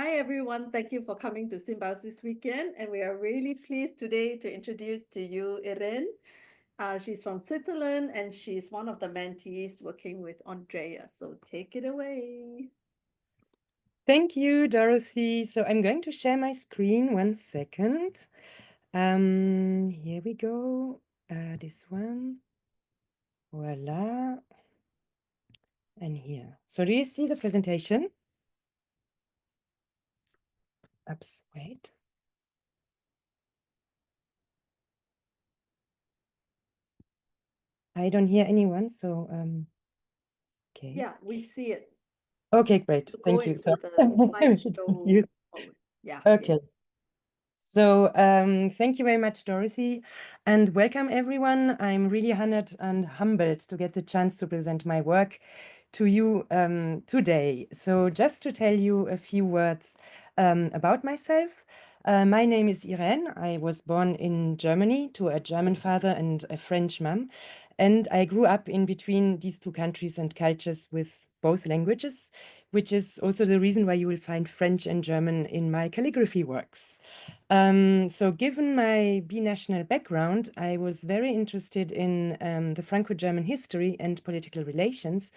Hi, everyone. Thank you for coming to Symbiosis Weekend. And we are really pleased today to introduce to you Irene. She's from Switzerland and she's one of the mentees working with Andrea. So take it away. Thank you, Dorothy. So I'm going to share my screen 1 second. Here we go. This one. Voila. And here. So do you see the presentation? Oops, wait. I don't hear anyone, so okay. Yeah, we see it. Okay, great. So Thank go you. into So the I'm a bit slideshow confused. forward. Yeah. Okay. Yes. So thank you very much, Dorothy, and welcome everyone. I'm really honored and humbled to get the chance to present my work to you today. So just to tell you a few words about myself. My name is Irene. I was born in Germany to a German father and a French mom. And I grew up in between these two countries and cultures with both languages, which is also the reason why you will find French and German in my calligraphy works. So given my binational background, I was very interested in the Franco-German history and political relations.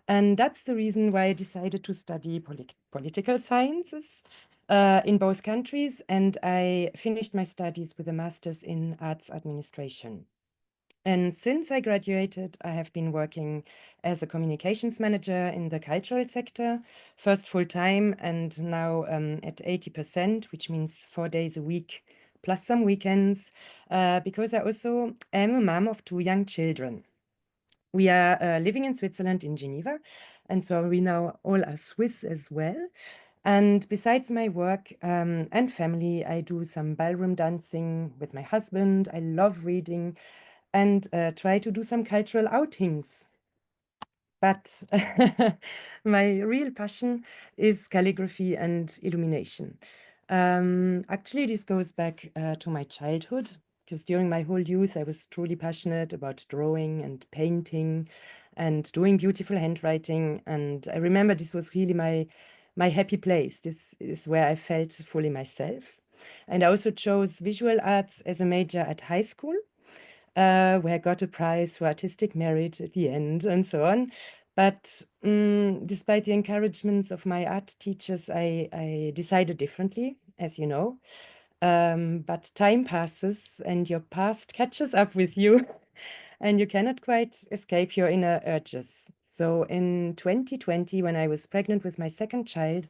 And that's the reason why I decided to study political sciences in both countries. And I finished my studies with a master's in arts administration. And since I graduated, I have been working as a communications manager in the cultural sector, first full time and now at 80%, which means 4 days a week, plus some weekends, because I also am a mom of two young children. We are living in Switzerland, in Geneva, and so we now all are Swiss as well. And besides my work and family, I do some ballroom dancing with my husband. I love reading and try to do some cultural outings. But my real passion is calligraphy and illumination. Actually, this goes back to my childhood, because during my whole youth, I was truly passionate about drawing and painting and doing beautiful handwriting. And I remember this was really my happy place. This is where I felt fully myself. And I also chose visual arts as a major at high school, where I got a prize for artistic merit at the end and so on. But despite the encouragements of my art teachers, I decided differently, as you know. But time passes and your past catches up with you, and you cannot quite escape your inner urges. So in 2020, when I was pregnant with my second child,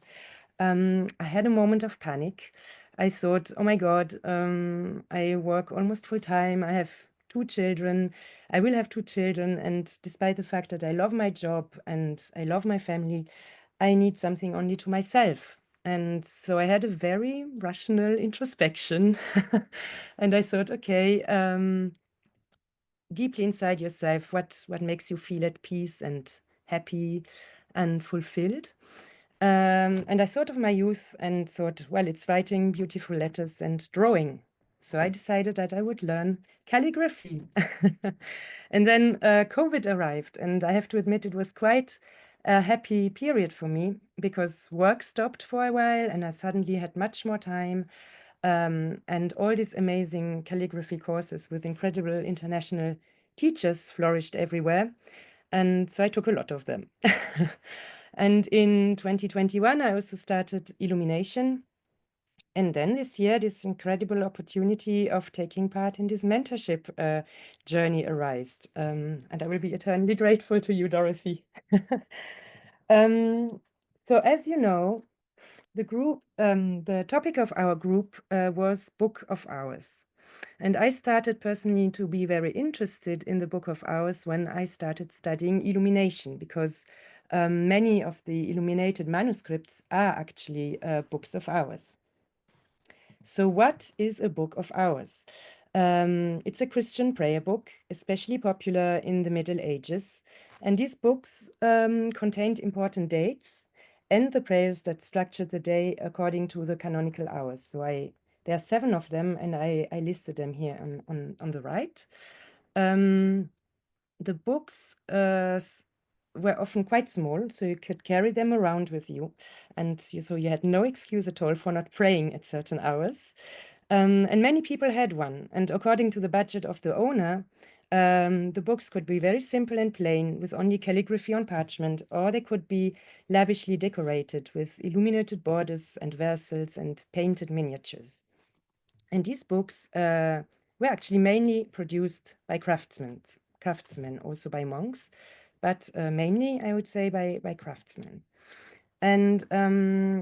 I had a moment of panic. I thought, oh my God, I work almost full time. I have two children. I will have two children. And despite the fact that I love my job and I love my family, I need something only to myself. And so I had a very rational introspection. And I thought, okay, deeply inside yourself, what makes you feel at peace and happy and fulfilled? And I thought of my youth and thought, well, it's writing beautiful letters and drawing. So I decided that I would learn calligraphy. And then COVID arrived, and I have to admit it was quite a happy period for me because work stopped for a while and I suddenly had much more time. And all these amazing calligraphy courses with incredible international teachers flourished everywhere. And so I took a lot of them. And in 2021, I also started illumination. And then this year, this incredible opportunity of taking part in this mentorship journey arose. And I will be eternally grateful to you, Dorothy. um, so as you know, the topic of our group was Book of Hours. And I started personally to be very interested in the Book of Hours when I started studying illumination, because many of the illuminated manuscripts are actually books of hours. So what is a Book of Hours? It's a Christian prayer book, especially popular in the Middle Ages. And these books contained important dates and the prayers that structured the day according to the canonical hours. So there are 7 of them, and I listed them here on the right. The books were often quite small, so you could carry them around with you. And so you had no excuse at all for not praying at certain hours. And many people had one. And according to the budget of the owner, the books could be very simple and plain with only calligraphy on parchment, or they could be lavishly decorated with illuminated borders and verses and painted miniatures. And these books were actually mainly produced by craftsmen, also by monks, but mainly, I would say, by craftsmen. And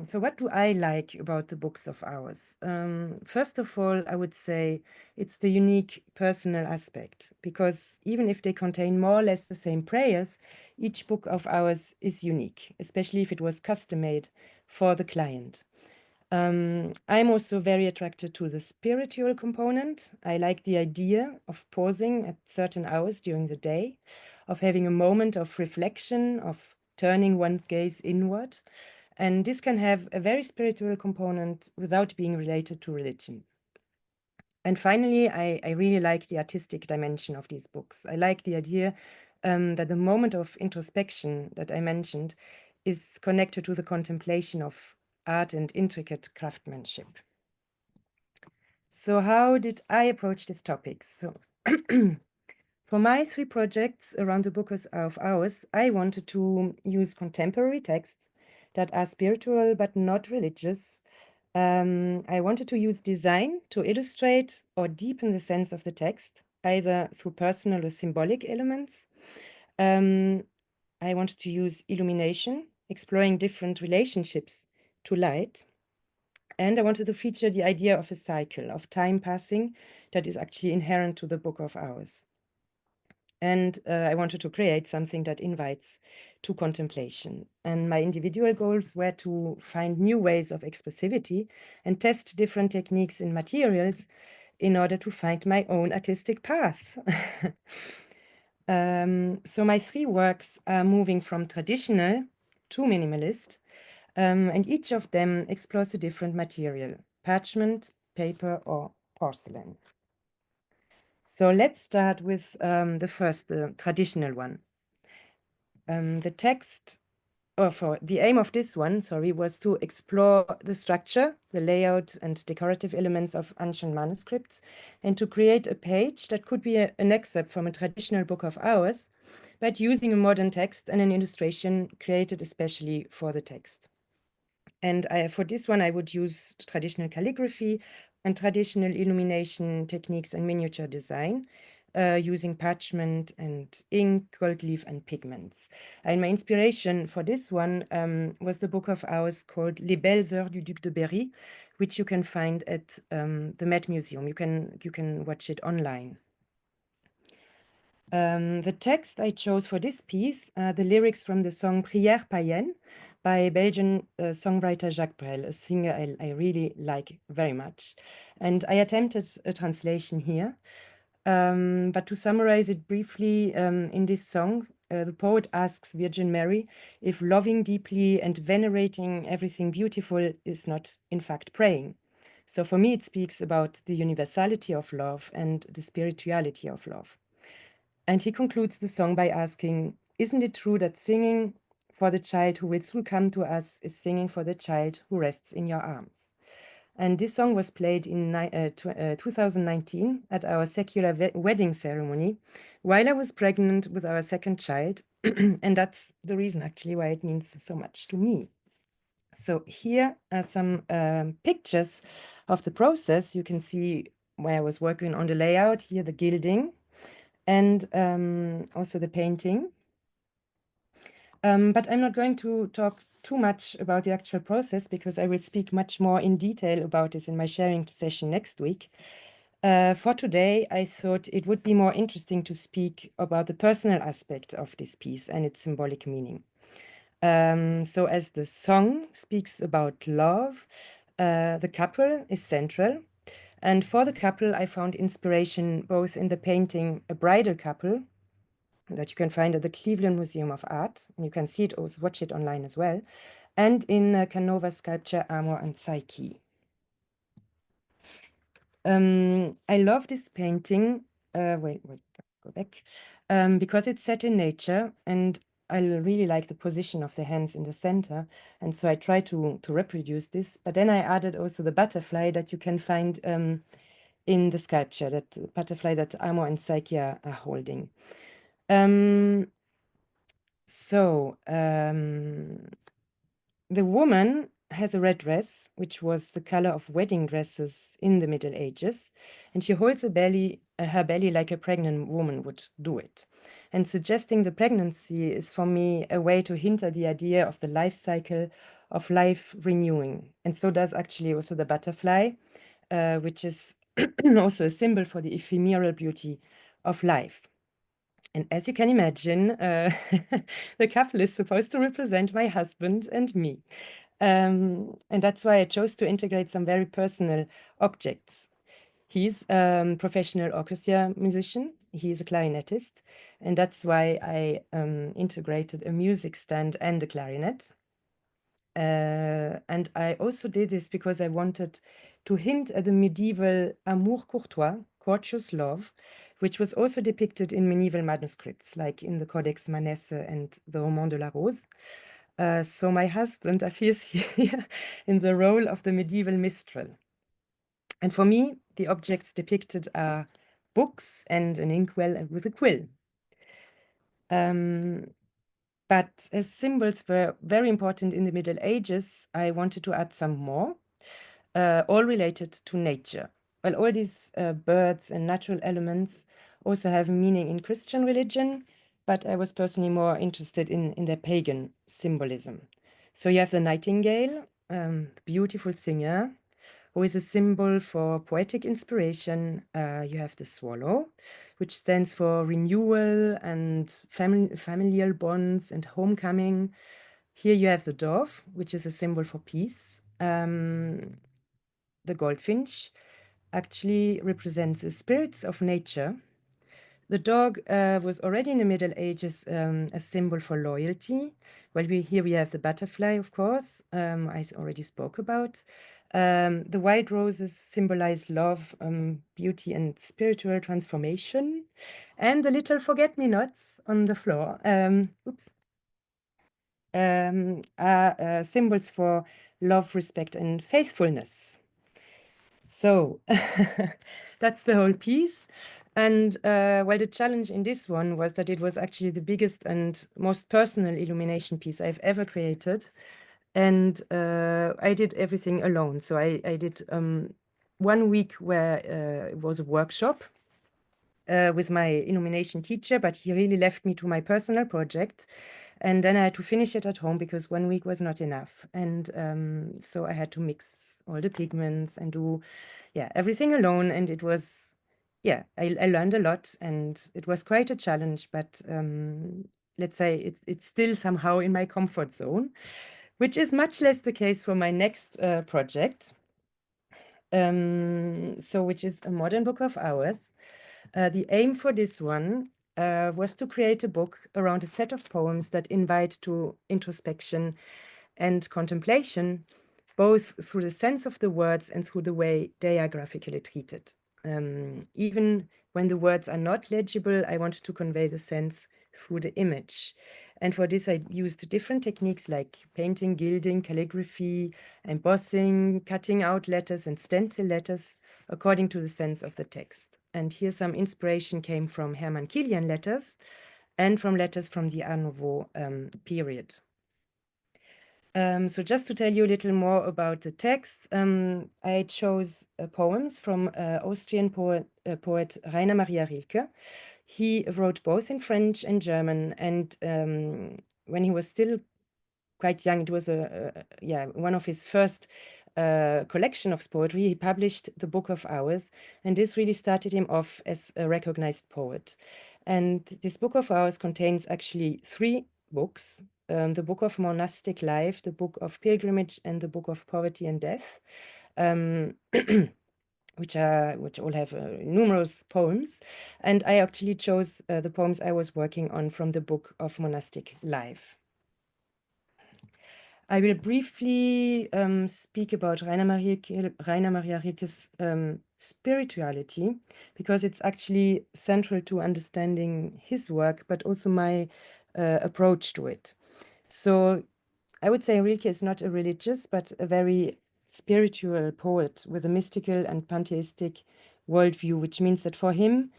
so what do I like about the books of ours? First of all, I would say it's the unique personal aspect, because even if they contain more or less the same prayers, each book of ours is unique, especially if it was custom-made for the client. I'm also very attracted to the spiritual component. I like the idea of pausing at certain hours during the day, of having a moment of reflection, of turning one's gaze inward. And this can have a very spiritual component without being related to religion. And finally, I really like the artistic dimension of these books. I like the idea that the moment of introspection that I mentioned is connected to the contemplation of art and intricate craftsmanship. So how did I approach this topic? So for my 3 projects around the books of ours, I wanted to use contemporary texts that are spiritual but not religious. I wanted to use design to illustrate or deepen the sense of the text, either through personal or symbolic elements. I wanted to use illumination, exploring different relationships to light. And I wanted to feature the idea of a cycle of time passing that is actually inherent to the Book of Hours. And I wanted to create something that invites to contemplation. And my individual goals were to find new ways of expressivity and test different techniques in materials in order to find my own artistic path. So my 3 works are moving from traditional to minimalist, and each of them explores a different material: parchment, paper, or porcelain. So let's start with the first, the traditional one. The aim of this one, was to explore the structure, the layout, and decorative elements of ancient manuscripts, and to create a page that could be an excerpt from a traditional book of ours, but using a modern text and an illustration created especially for the text. And for this one, I would use traditional calligraphy and traditional illumination techniques and miniature design, using parchment and ink, gold leaf, and pigments. And my inspiration for this one was the book of ours called Les Belles Heures du Duc de Berry, which you can find at the Met Museum. You can watch it online. The text I chose for this piece are the lyrics from the song Prière païenne by Belgian songwriter Jacques Brel, a singer I really like very much. And I attempted a translation here. But to summarize it briefly, in this song, the poet asks Virgin Mary if loving deeply and venerating everything beautiful is not, in fact, praying. So for me, it speaks about the universality of love and the spirituality of love. And he concludes the song by asking, isn't it true that singing for the child who will soon come to us is singing for the child who rests in your arms? And this song was played in 2019 at our secular wedding ceremony while I was pregnant with our second child. And that's the reason actually why it means so much to me. So here are some pictures of the process. You can see where I was working on the layout, here the gilding, and also the painting. But I'm not going to talk too much about the actual process because I will speak much more in detail about this in my sharing session next week. For today, I thought it would be more interesting to speak about the personal aspect of this piece and its symbolic meaning. So as the song speaks about love, the couple is central. And for the couple, I found inspiration both in the painting A Bridal Couple that you can find at the Cleveland Museum of Art, and you can see it also, watch it online as well, and in Canova's sculpture Amor and Psyche. I love this painting, go back, because it's set in nature, and I really like the position of the hands in the center. And so I try to reproduce this. But then I added also the butterfly that you can find in the sculpture, that butterfly that Amo and Psyche are holding. The woman has a red dress, which was the color of wedding dresses in the Middle Ages, and she holds her belly like a pregnant woman would do it. And suggesting the pregnancy is for me a way to hint at the idea of the life cycle of life renewing. And so does actually also the butterfly, which is also a symbol for the ephemeral beauty of life. And as you can imagine, the couple is supposed to represent my husband and me. And that's why I chose to integrate some very personal objects. He's a professional orchestra musician. He's a clarinetist. And that's why I integrated a music stand and a clarinet. And I also did this because I wanted to hint at the medieval amour courtois, courteous love, which was also depicted in medieval manuscripts, like in the Codex Manesse and the Roman de la Rose. So my husband appears here in the role of the medieval minstrel. And for me, the objects depicted are books and an inkwell with a quill. But as symbols were very important in the Middle Ages, I wanted to add some more, all related to nature. Well, all these birds and natural elements also have meaning in Christian religion, but I was personally more interested in their pagan symbolism. So you have the nightingale, beautiful singer, who is a symbol for poetic inspiration. You have the swallow, which stands for renewal and familial bonds and homecoming. Here you have the dove, which is a symbol for peace. The goldfinch actually represents the spirits of nature. The dog was already in the Middle Ages a symbol for loyalty. Well, here we have the butterfly, of course, I already spoke about. The white roses symbolize love, beauty, and spiritual transformation. And the little forget-me-nots on the floor are symbols for love, respect, and faithfulness. So that's the whole piece. And well, the challenge in this one was that it was actually the biggest and most personal illumination piece I've ever created. And I did everything alone. So I did 1 week where it was a workshop with my illumination teacher, but he really left me to my personal project. And then I had to finish it at home because 1 week was not enough. And so I had to mix all the pigments and do, everything alone. And it was, I learned a lot and it was quite a challenge, but let's say it's still somehow in my comfort zone, which is much less the case for my next project. Which is a modern book of hours. The aim for this one was to create a book around a set of poems that invite to introspection and contemplation, both through the sense of the words and through the way they are graphically treated. Even when the words are not legible, I wanted to convey the sense through the image. And for this, I used different techniques like painting, gilding, calligraphy, embossing, cutting out letters and stencil letters according to the sense of the text. And here some inspiration came from Hermann Kilian letters and from letters from the Art Nouveau period. So just to tell you a little more about the text, I chose poems from Austrian poet Rainer Maria Rilke. He wrote both in French and German, and when he was still quite young, it was one of his first collection of poetry. He published the Book of Hours, and this really started him off as a recognized poet. And this Book of Hours contains actually 3 books: the Book of Monastic Life, the Book of Pilgrimage, and the Book of Poverty and Death, which all have numerous poems. And I actually chose the poems I was working on from the Book of Monastic Life. I will briefly speak about Rainer Maria Rilke's spirituality, because it's actually central to understanding his work, but also my approach to it. So I would say Rilke is not a religious, but a very spiritual poet with a mystical and pantheistic worldview, which means that for him,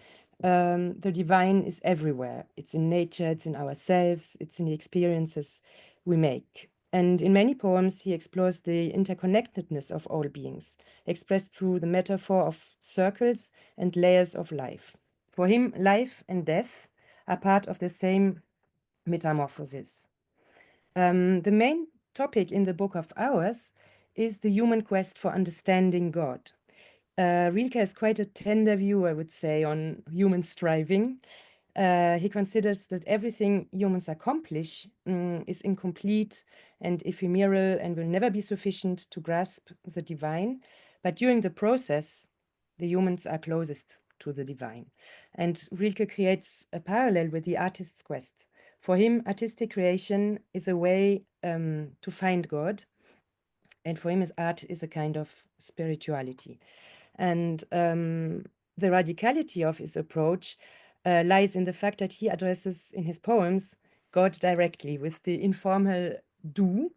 the divine is everywhere. It's in nature, it's in ourselves, it's in the experiences we make. And in many poems, he explores the interconnectedness of all beings, expressed through the metaphor of circles and layers of life. For him, life and death are part of the same metamorphosis. The main topic in the Book of Hours is the human quest for understanding God. Rilke has quite a tender view, I would say, on human striving. He considers that everything humans accomplish is incomplete and ephemeral and will never be sufficient to grasp the divine. But during the process, the humans are closest to the divine. And Rilke creates a parallel with the artist's quest. For him, artistic creation is a way to find God. And for him, his art is a kind of spirituality. And the radicality of his approach lies in the fact that he addresses in his poems God directly with the informal du,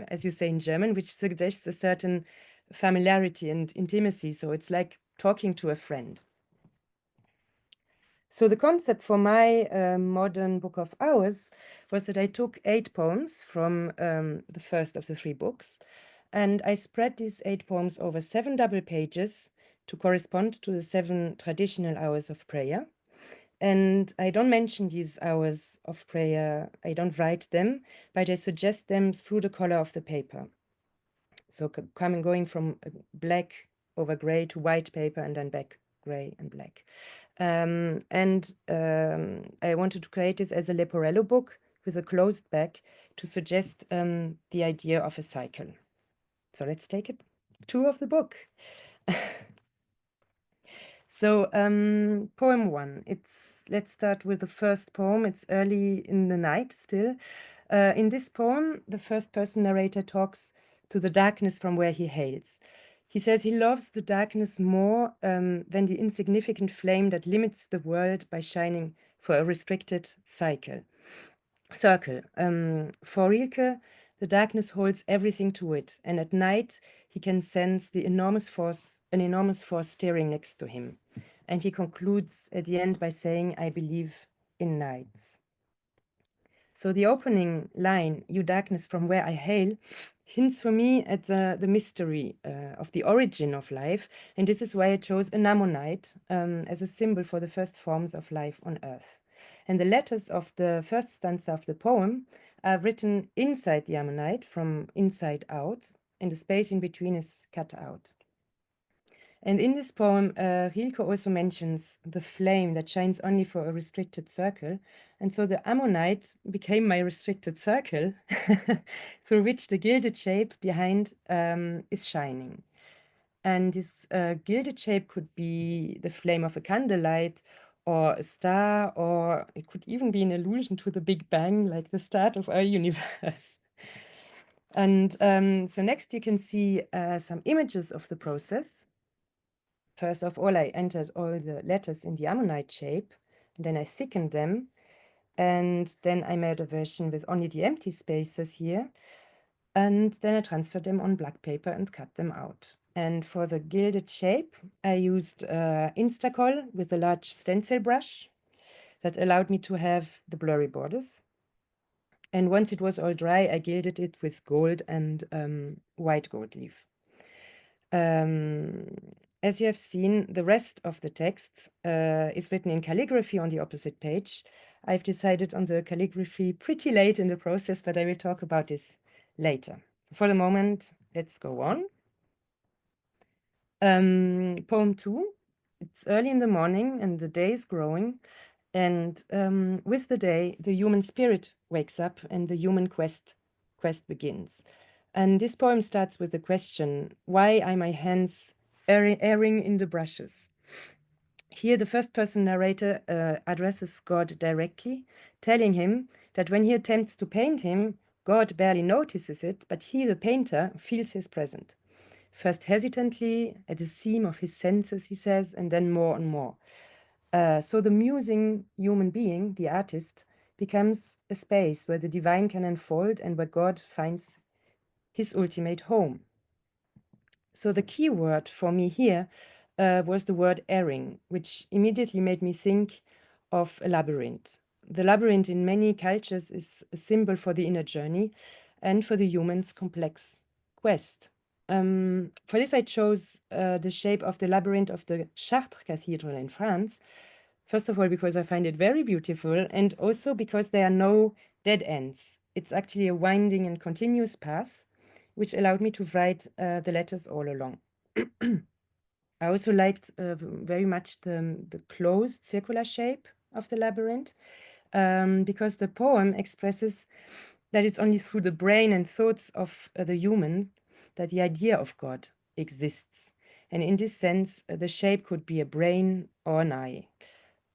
as you say in German, which suggests a certain familiarity and intimacy. So it's like talking to a friend. So the concept for my modern Book of Hours was that I took 8 poems from the first of the 3 books, and I spread these 8 poems over 7 double pages to correspond to the 7 traditional hours of prayer. And I don't mention these hours of prayer, I don't write them, but I suggest them through the color of the paper. So going from black over gray to white paper and then back gray and black. I wanted to create this as a Leporello book with a closed back to suggest the idea of a cycle. So let's take a tour of the book. So poem 1, let's start with the first poem. It's early in the night still. In this poem, the first person narrator talks to the darkness from where he hails. He says he loves the darkness more than the insignificant flame that limits the world by shining for a restricted circle. For Rilke, the darkness holds everything to it, and at night he can sense an enormous force steering next to him. And he concludes at the end by saying, I believe in nights. So the opening line, you darkness from where I hail, hints for me at the mystery of the origin of life. And this is why I chose an ammonite as a symbol for the first forms of life on Earth. And the letters of the first stanza of the poem are written inside the ammonite from inside out, and the space in between is cut out. And in this poem, Rilke also mentions the flame that shines only for a restricted circle. And so the ammonite became my restricted circle, through which the gilded shape behind is shining. And this gilded shape could be the flame of a candlelight or a star, or it could even be an allusion to the Big Bang, like the start of our universe. And so next you can see some images of the process. First of all, I entered all the letters in the ammonite shape, and then I thickened them, and then I made a version with only the empty spaces here, and then I transferred them on black paper and cut them out. And for the gilded shape, I used Instacol with a large stencil brush that allowed me to have the blurry borders. And once it was all dry, I gilded it with gold and white gold leaf. As you have seen, the rest of the text is written in calligraphy on the opposite page. I've decided on the calligraphy pretty late in the process, but I will talk about this later. So for the moment, let's go on. Poem 2, it's early in the morning and the day is growing. And with the day, the human spirit wakes up and the human quest begins. And this poem starts with the question, why are my hands erring in the brushes? Here, the first person narrator addresses God directly, telling him that when he attempts to paint him, God barely notices it, but he, the painter, feels his presence. First hesitantly, at the seam of his senses, he says, and then more and more. So the musing human being, the artist, becomes a space where the divine can unfold and where God finds his ultimate home. So the key word for me here was the word erring, which immediately made me think of a labyrinth. The labyrinth in many cultures is a symbol for the inner journey and for the human's complex quest. For this, I chose the shape of the labyrinth of the Chartres Cathedral in France. First of all, because I find it very beautiful, and also because there are no dead ends. It's actually a winding and continuous path, which allowed me to write the letters all along. I also liked very much the closed circular shape of the labyrinth, because the poem expresses that it's only through the brain and thoughts of the human that the idea of God exists. And in this sense, the shape could be a brain or an eye.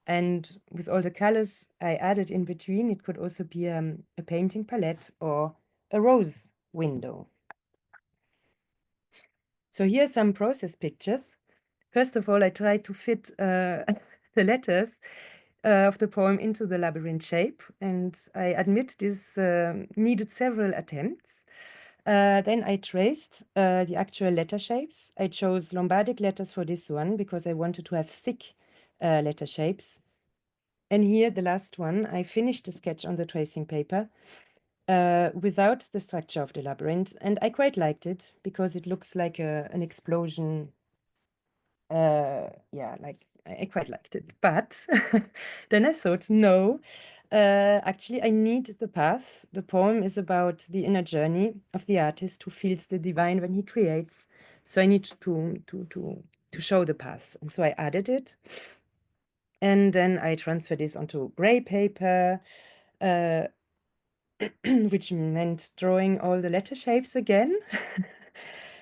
And with all the colors I added in between, it could also be a painting palette or a rose window. So here are some process pictures. First of all, I tried to fit the letters of the poem into the labyrinth shape, and I admit this needed several attempts. Then I traced the actual letter shapes. I chose Lombardic letters for this one because I wanted to have thick letter shapes. And here, the last one, I finished the sketch on the tracing paper without the structure of the labyrinth, and I quite liked it because it looks like an explosion. Yeah, like I quite liked it. But then I thought, no, actually, I need the path. The poem is about the inner journey of the artist who feels the divine when he creates. So I need to show the path. And so I added it. And then I transferred this onto gray paper, which meant drawing all the letter shapes again.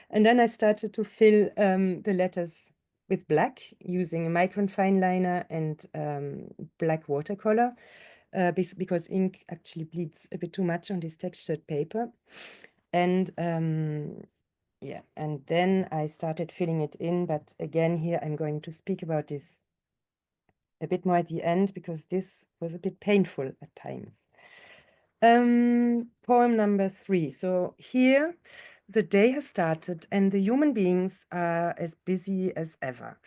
And then I started to fill the letters with black using a micron fine liner and black watercolor because ink actually bleeds a bit too much on this textured paper. And yeah, and then I started filling it in. But again, here I'm going to speak about this a bit more at the end because this was a bit painful at times. Poem number 3. So here the day has started and the human beings are as busy as ever.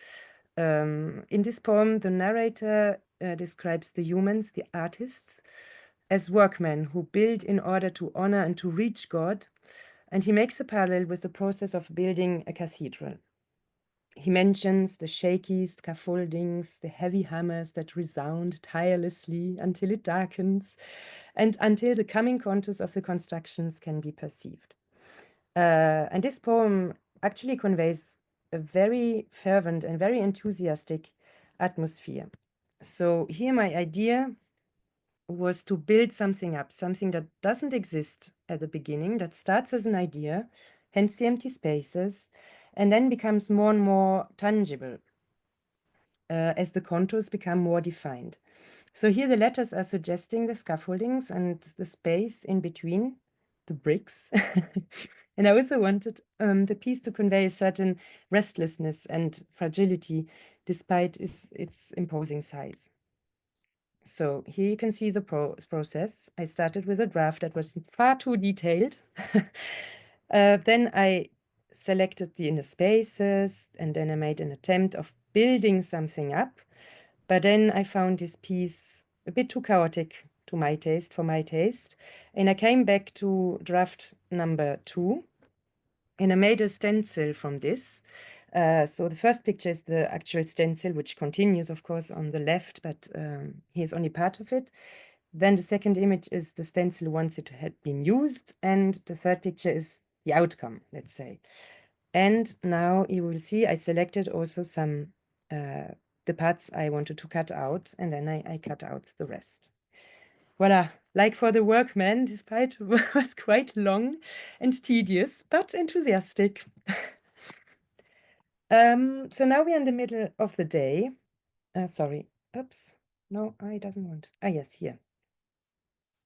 In this poem, the narrator describes the humans, the artists, as workmen who build in order to honor and to reach God. And he makes a parallel with the process of building a cathedral. He mentions the shaky scaffoldings, the heavy hammers that resound tirelessly until it darkens and until the coming contours of the constructions can be perceived. And this poem actually conveys a very fervent and very enthusiastic atmosphere. So here my idea was to build something up, something that doesn't exist at the beginning, that starts as an idea, hence the empty spaces, and then becomes more and more tangible as the contours become more defined. So here the letters are suggesting the scaffoldings and the space in between the bricks. And I also wanted the piece to convey a certain restlessness and fragility despite its imposing size. So here you can see the process. I started with a draft that was far too detailed. Then I selected the inner spaces, and then I made an attempt of building something up. But then I found this piece a bit too chaotic to my taste, for my taste. And I came back to draft number 2, and I made a stencil from this. So the first picture is the actual stencil, which continues, of course, on the left, but here's only part of it. Then the second image is the stencil once it had been used, and the third picture is the outcome, let's say. And now you will see I selected also some the parts I wanted to cut out, and then I cut out the rest. Voila, like for the workman, despite it was quite long and tedious, but enthusiastic. So now we're in the middle of the day. Sorry, oops, no, I doesn't want. Ah, yes, here.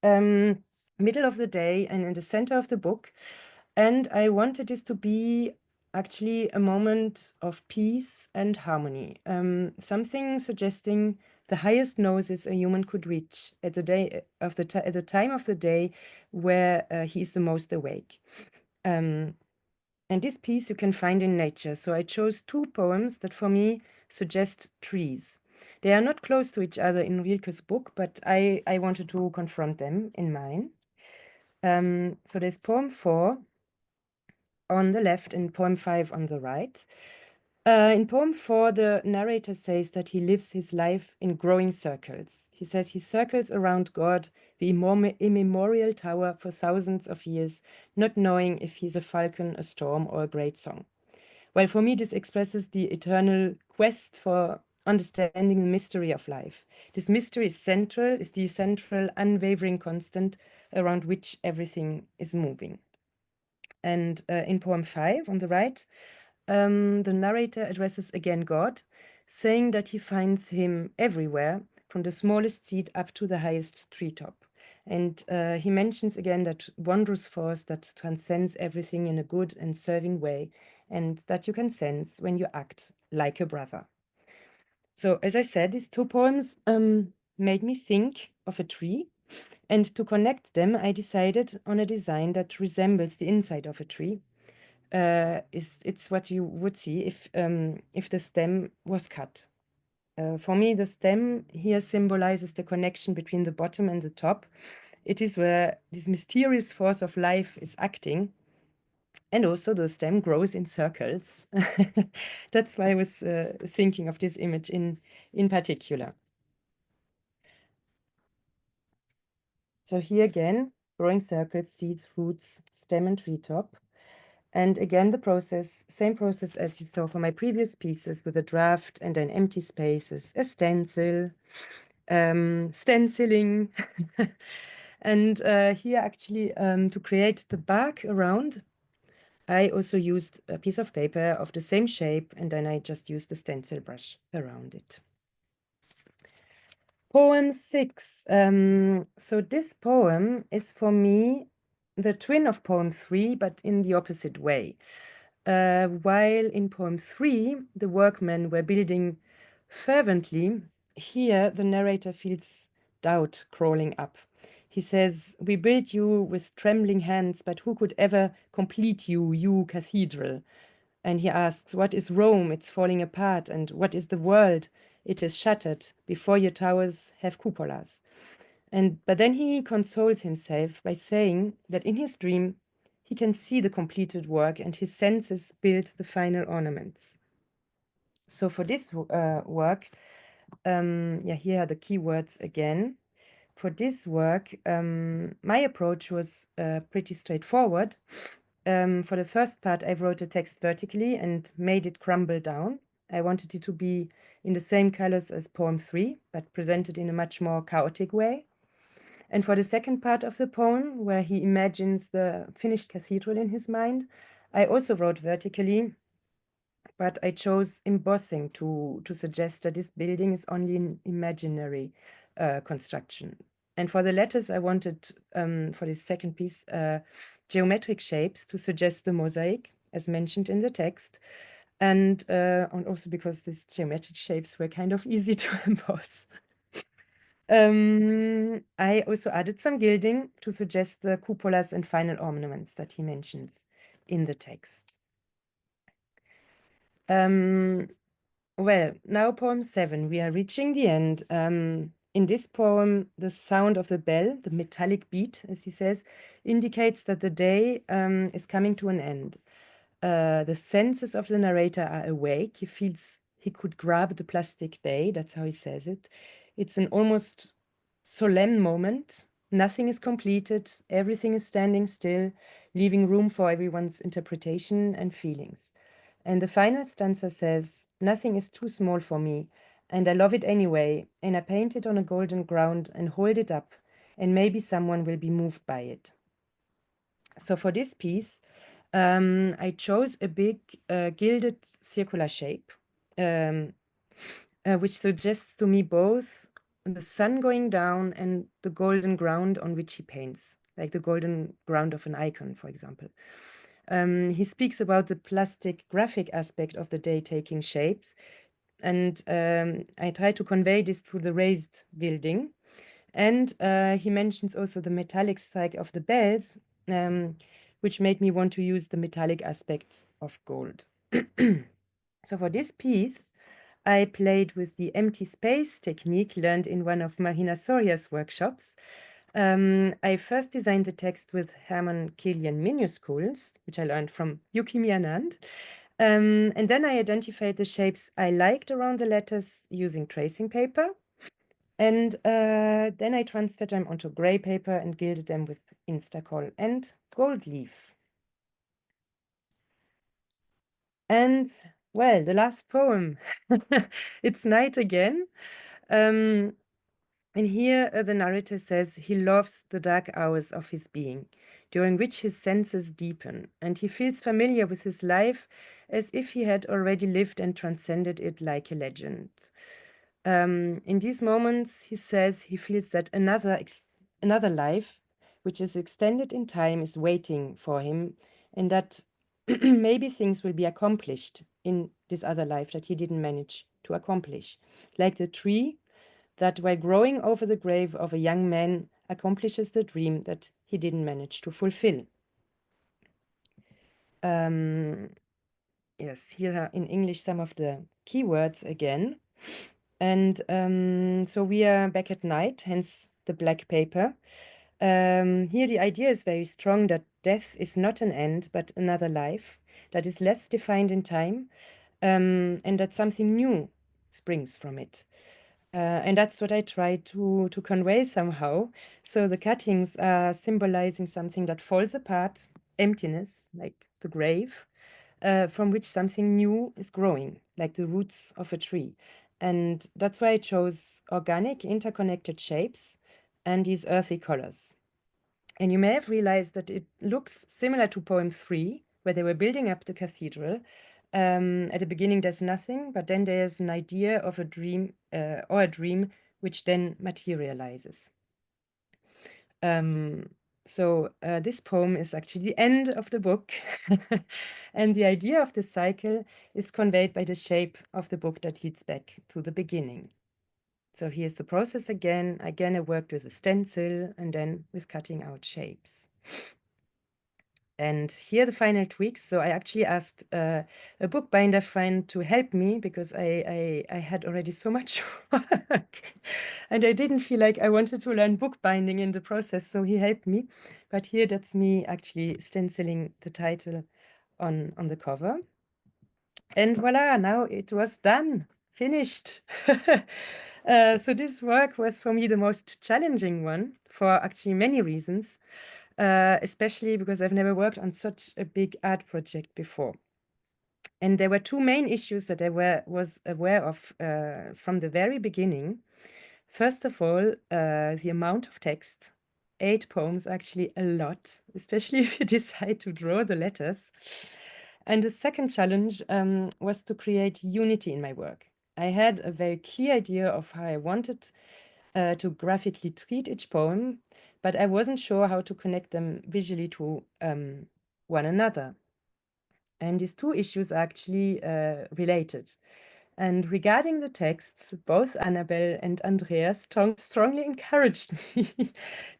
Middle of the day and in the center of the book. And I wanted this to be actually a moment of peace and harmony, something suggesting the highest noses a human could reach at the time of the day where he is the most awake. And this piece you can find in nature. So I chose two poems that for me suggest trees. They are not close to each other in Rilke's book, but I wanted to confront them in mine. So there's poem 4 on the left and poem 5 on the right. In poem 4, the narrator says that he lives his life in growing circles. He says he circles around God, the immemorial tower, for thousands of years, not knowing if he's a falcon, a storm, or a great song. Well, for me, this expresses the eternal quest for understanding the mystery of life. This mystery is the central, unwavering constant around which everything is moving. And in poem 5 on the right, the narrator addresses again God, saying that he finds him everywhere, from the smallest seed up to the highest treetop. And he mentions again that wondrous force that transcends everything in a good and serving way, and that you can sense when you act like a brother. So, as I said, these two poems made me think of a tree. And to connect them, I decided on a design that resembles the inside of a tree. It's what you would see if the stem was cut. For me, the stem here symbolizes the connection between the bottom and the top. It is where this mysterious force of life is acting. And also the stem grows in circles. That's why I was thinking of this image in particular. So here again, growing circles, seeds, fruits, stem and treetop. And again, same process as you saw for my previous pieces, with a draft and then empty spaces, a stencil, stenciling. And here actually, to create the bark around, I also used a piece of paper of the same shape, and then I just used the stencil brush around it. Poem 6. So this poem is for me the twin of poem 3, but in the opposite way. While in poem 3, the workmen were building fervently, here the narrator feels doubt crawling up. He says, "We built you with trembling hands, but who could ever complete you, you cathedral?" And he asks, "What is Rome? It's falling apart. And what is the world? It is shattered before your towers have cupolas." But then he consoles himself by saying that in his dream, he can see the completed work and his senses build the final ornaments. So for this work, here are the keywords again. For this work, my approach was pretty straightforward. For the first part, I wrote the text vertically and made it crumble down. I wanted it to be in the same colors as poem 3, but presented in a much more chaotic way. And for the second part of the poem, where he imagines the finished cathedral in his mind, I also wrote vertically, but I chose embossing to suggest that this building is only an imaginary construction. And for the letters, I wanted, for this second piece, geometric shapes to suggest the mosaic, as mentioned in the text. And also because these geometric shapes were kind of easy to emboss. I also added some gilding to suggest the cupolas and final ornaments that he mentions in the text. Well, now poem 7. We are reaching the end. In this poem, the sound of the bell, the metallic beat, as he says, indicates that the day is coming to an end. The senses of the narrator are awake. He feels he could grab the plastic day. That's how he says it. It's an almost solemn moment. Nothing is completed. Everything is standing still, leaving room for everyone's interpretation and feelings. And the final stanza says, "Nothing is too small for me, and I love it anyway, and I paint it on a golden ground and hold it up, and maybe someone will be moved by it." So for this piece, I chose a big gilded circular shape, which suggests to me both the sun going down and the golden ground on which he paints, like the golden ground of an icon, for example. He speaks about the plastic graphic aspect of the day taking shapes, And I try to convey this through the raised building. And he mentions also the metallic strike of the bells, which made me want to use the metallic aspect of gold. So for this piece, I played with the empty space technique learned in one of Marina Soria's workshops. I first designed the text with Hermann Kilian minuscules, which I learned from Yuki Miyanand. And then I identified the shapes I liked around the letters using tracing paper. And then I transferred them onto gray paper and gilded them with Instacol and gold leaf. And well, the last poem, It's Night Again. And here the narrator says he loves the dark hours of his being, during which his senses deepen, and he feels familiar with his life as if he had already lived and transcended it like a legend. In these moments, he says he feels that another life, which is extended in time, is waiting for him, and that maybe things will be accomplished in this other life that he didn't manage to accomplish. Like the tree that, while growing over the grave of a young man, accomplishes the dream that he didn't manage to fulfill. Yes, here are in English some of the keywords again. And so we are back at night, hence the black paper. Here the idea is very strong that death is not an end, but another life that is less defined in time, and that something new springs from it. And that's what I try to convey somehow. So the cuttings are symbolizing something that falls apart, emptiness, like the grave, from which something new is growing, like the roots of a tree. And that's why I chose organic, interconnected shapes and these earthy colors. And you may have realized that it looks similar to poem 3, where they were building up the cathedral. At the beginning, there's nothing, but then there's an idea of a dream or a dream which then materializes. So this poem is actually the end of the book. And the idea of the cycle is conveyed by the shape of the book that leads back to the beginning. So here's the process again. Again, I worked with a stencil and then with cutting out shapes. And here are the final tweaks. So I actually asked a bookbinder friend to help me because I had already so much work. And I didn't feel like I wanted to learn bookbinding in the process. So he helped me. But here that's me actually stenciling the title on the cover. And voila, now it was done, finished. So this work was for me the most challenging one for actually many reasons. Especially because I've never worked on such a big art project before. And there were two main issues that I was aware of from the very beginning. First of all, the amount of text. 8 poems, actually a lot, especially if you decide to draw the letters. And the second challenge was to create unity in my work. I had a very clear idea of how I wanted to graphically treat each poem, but I wasn't sure how to connect them visually to one another. And these two issues are actually related. And regarding the texts, both Annabelle and Andreas strongly encouraged me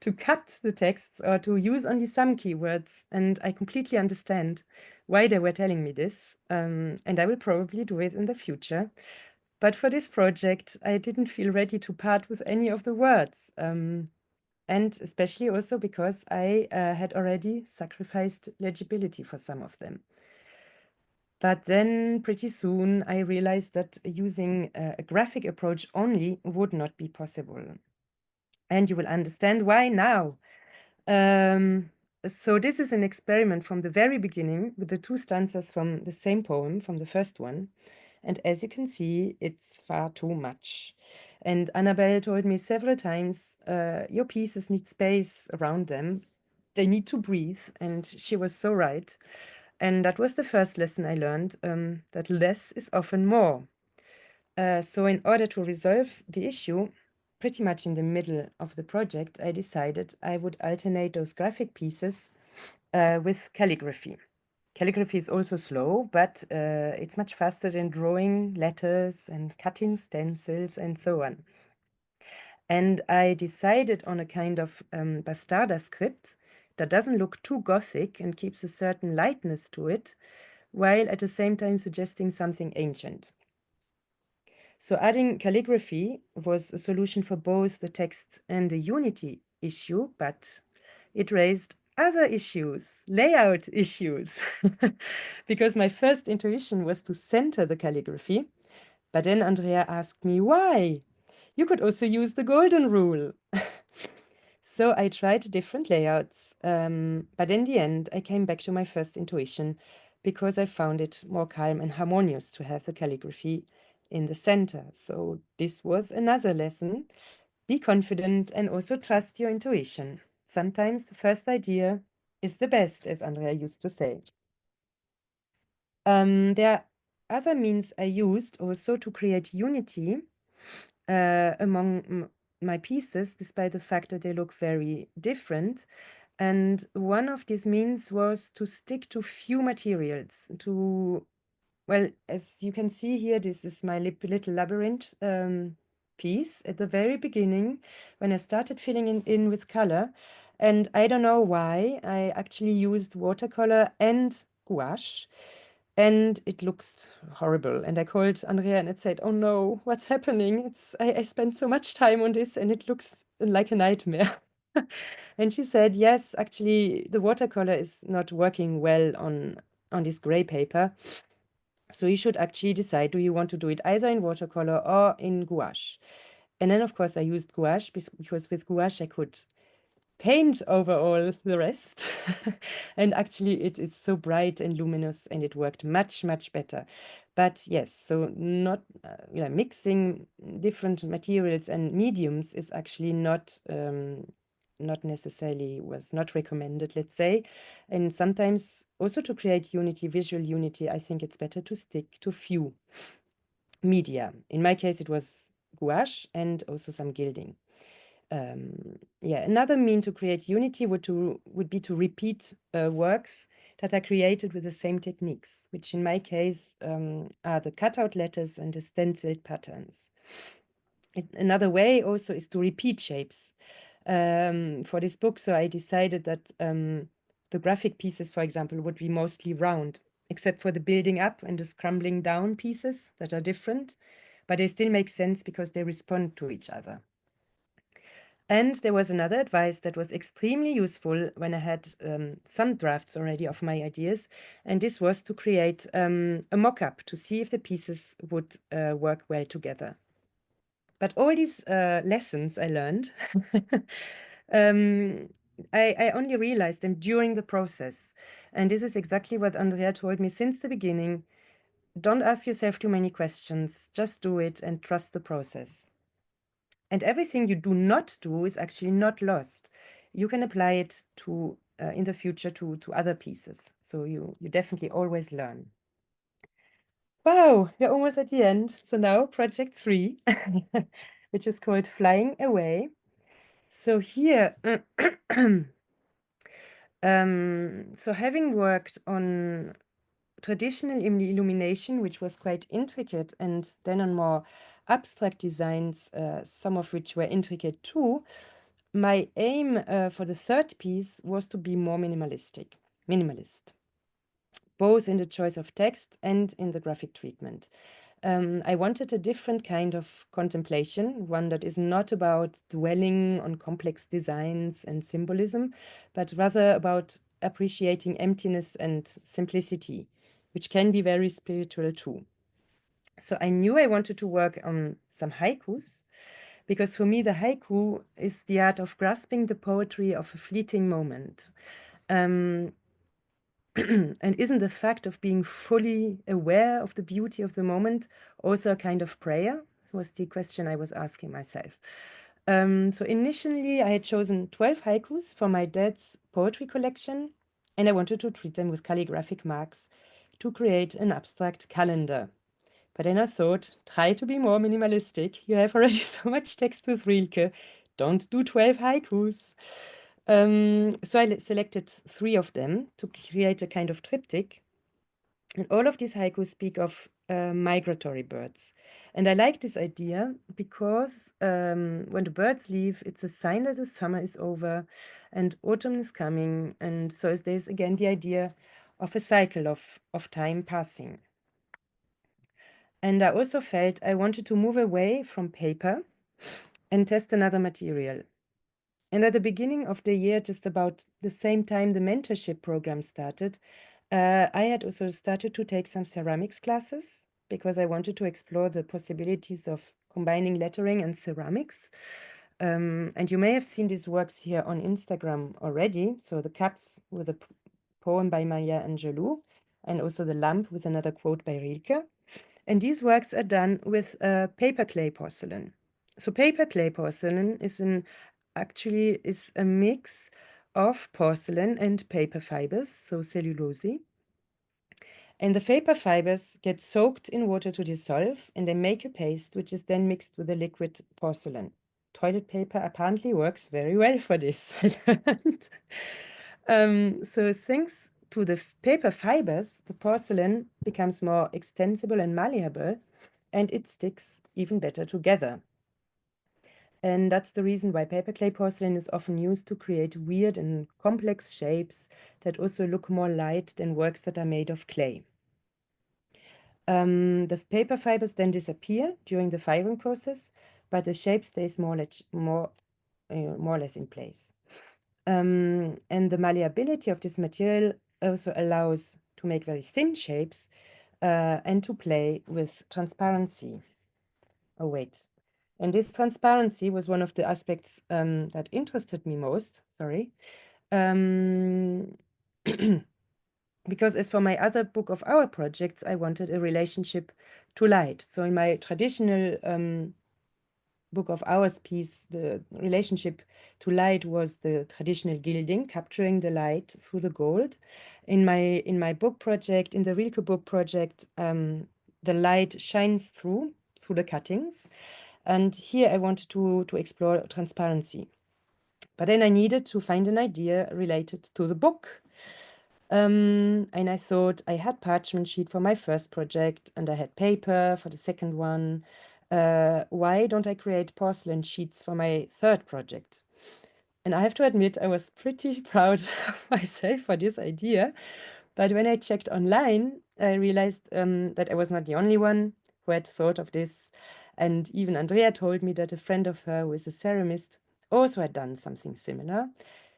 to cut the texts or to use only some keywords. And I completely understand why they were telling me this. And I will probably do it in the future. But for this project, I didn't feel ready to part with any of the words. And especially also because I had already sacrificed legibility for some of them. But then pretty soon I realized that using a graphic approach only would not be possible. And you will understand why now. So this is an experiment from the very beginning with the two stanzas from the same poem, from the first one. And as you can see, it's far too much. And Annabelle told me several times, your pieces need space around them. They need to breathe. And she was so right. And that was the first lesson I learned, that less is often more. So in order to resolve the issue, pretty much in the middle of the project, I decided I would alternate those graphic pieces with calligraphy. Calligraphy is also slow, but it's much faster than drawing letters and cutting stencils and so on. And I decided on a kind of bastarda script that doesn't look too gothic and keeps a certain lightness to it, while at the same time suggesting something ancient. So adding calligraphy was a solution for both the text and the unity issue, but it raised other issues, layout issues, because my first intuition was to center the calligraphy, but then Andrea asked me why. You could also use the golden rule. So I tried different layouts, but in the end, I came back to my first intuition because I found it more calm and harmonious to have the calligraphy in the center. So this was another lesson. Be confident and also trust your intuition. Sometimes the first idea is the best, as Andrea used to say. There are other means I used also to create unity among my pieces, despite the fact that they look very different. And one of these means was to stick to few materials, well, as you can see here, this is my little labyrinth piece at the very beginning when I started filling it in with color. And I don't know why, I actually used watercolor and gouache. And it looks horrible. And I called Andrea and it said, oh no, what's happening? I spent so much time on this and it looks like a nightmare. And she said, yes, actually, the watercolor is not working well on this gray paper. So you should actually decide, do you want to do it either in watercolor or in gouache? And then, of course, I used gouache because with gouache, I could paint over all the rest. And actually, it is so bright and luminous, and it worked much, much better. But yes, so not mixing different materials and mediums is actually not necessarily was not recommended, let's say. And sometimes also to create unity, visual unity, I think it's better to stick to few media. In my case, it was gouache and also some gilding. Another mean to create unity would be to repeat works that are created with the same techniques, which in my case are the cutout letters and the stenciled patterns. Another way also is to repeat shapes. For this book, so I decided that the graphic pieces, for example, would be mostly round, except for the building up and the scrambling down pieces that are different, but they still make sense because they respond to each other. And there was another advice that was extremely useful when I had some drafts already of my ideas, and this was to create a mock-up to see if the pieces would work well together. But all these lessons I learned, I only realized them during the process. And this is exactly what Andrea told me since the beginning. Don't ask yourself too many questions, just do it and trust the process. And everything you do not do is actually not lost. You can apply it to in the future to other pieces. So you definitely always learn. Wow, we're almost at the end. So now project 3, which is called Flying Away. So here, so having worked on traditional illumination, which was quite intricate, and then on more abstract designs, some of which were intricate too, my aim for the third piece was to be more minimalist, both in the choice of text and in the graphic treatment. I wanted a different kind of contemplation, one that is not about dwelling on complex designs and symbolism, but rather about appreciating emptiness and simplicity, which can be very spiritual too. So I knew I wanted to work on some haikus, because for me, the haiku is the art of grasping the poetry of a fleeting moment. And isn't the fact of being fully aware of the beauty of the moment also a kind of prayer? Was the question I was asking myself. So initially, I had chosen 12 haikus for my dad's poetry collection, and I wanted to treat them with calligraphic marks to create an abstract calendar. But then I thought, try to be more minimalistic. You have already so much text with Rilke. Don't do 12 haikus. So I selected 3 of them to create a kind of triptych. And all of these haikus speak of migratory birds. And I like this idea because when the birds leave, it's a sign that the summer is over and autumn is coming. And so there's again the idea of a cycle of time passing. And I also felt I wanted to move away from paper and test another material. And at the beginning of the year, just about the same time the mentorship program started, I had also started to take some ceramics classes because I wanted to explore the possibilities of combining lettering and ceramics. And you may have seen these works here on Instagram already. So the cups with a poem by Maya Angelou, and also the lamp with another quote by Rilke. And these works are done with paper clay porcelain. So paper clay porcelain actually is a mix of porcelain and paper fibers, so cellulose. And the paper fibers get soaked in water to dissolve, and they make a paste, which is then mixed with the liquid porcelain. Toilet paper apparently works very well for this, I learned. So thanks to the paper fibers, the porcelain becomes more extensible and malleable, and it sticks even better together. And that's the reason why paper clay porcelain is often used to create weird and complex shapes that also look more light than works that are made of clay. The paper fibers then disappear during the firing process, but the shape stays more or less in place. And the malleability of this material also allows to make very thin shapes and to play with transparency. Oh, wait. And this transparency was one of the aspects that interested me most, sorry. Because as for my other book of hour projects, I wanted a relationship to light. So in my traditional book of hours piece, the relationship to light was the traditional gilding, capturing the light through the gold. In my book project, in the Rilke book project, the light shines through the cuttings. And here I wanted to explore transparency. But then I needed to find an idea related to the book. And I thought I had parchment sheet for my first project and I had paper for the second one. Why don't I create porcelain sheets for my third project? And I have to admit, I was pretty proud of myself for this idea. But when I checked online, I realized that I was not the only one who had thought of this. And even Andrea told me that a friend of her, who is a ceramist, also had done something similar.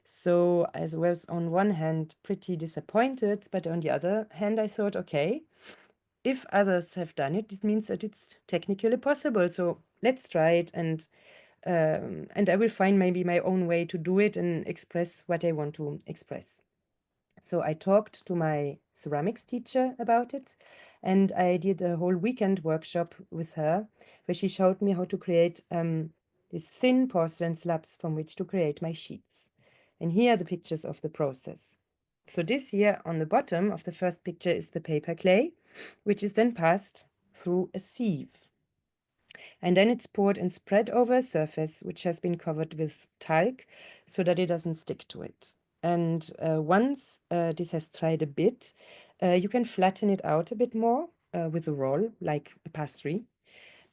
So I was on one hand pretty disappointed, but on the other hand, I thought, okay, if others have done it, this means that it's technically possible. So let's try it, and I will find maybe my own way to do it and express what I want to express. So I talked to my ceramics teacher about it, and I did a whole weekend workshop with her, where she showed me how to create these thin porcelain slabs from which to create my sheets. And here are the pictures of the process. So this here on the bottom of the first picture is the paper clay, which is then passed through a sieve. And then it's poured and spread over a surface which has been covered with talc so that it doesn't stick to it. And once this has dried a bit, you can flatten it out a bit more with a roll, like a pastry.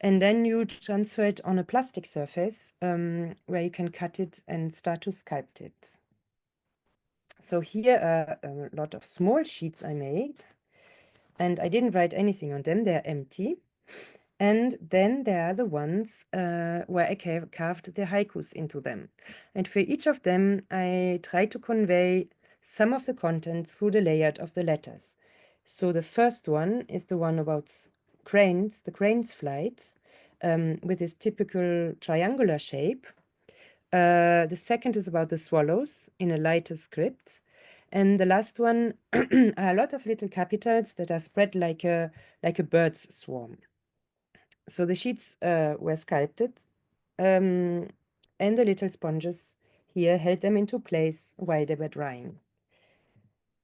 And then you transfer it on a plastic surface where you can cut it and start to sculpt it. So here are a lot of small sheets I made, and I didn't write anything on them, they're empty. And then there are the ones where I carved the haikus into them. And for each of them, I tried to convey some of the content through the layout of the letters. So the first one is the one about cranes, the crane's flight, with this typical triangular shape. The second is about the swallows in a lighter script. And the last one are a lot of little capitals that are spread like a bird's swarm. So the sheets were sculpted, and the little sponges here held them into place while they were drying.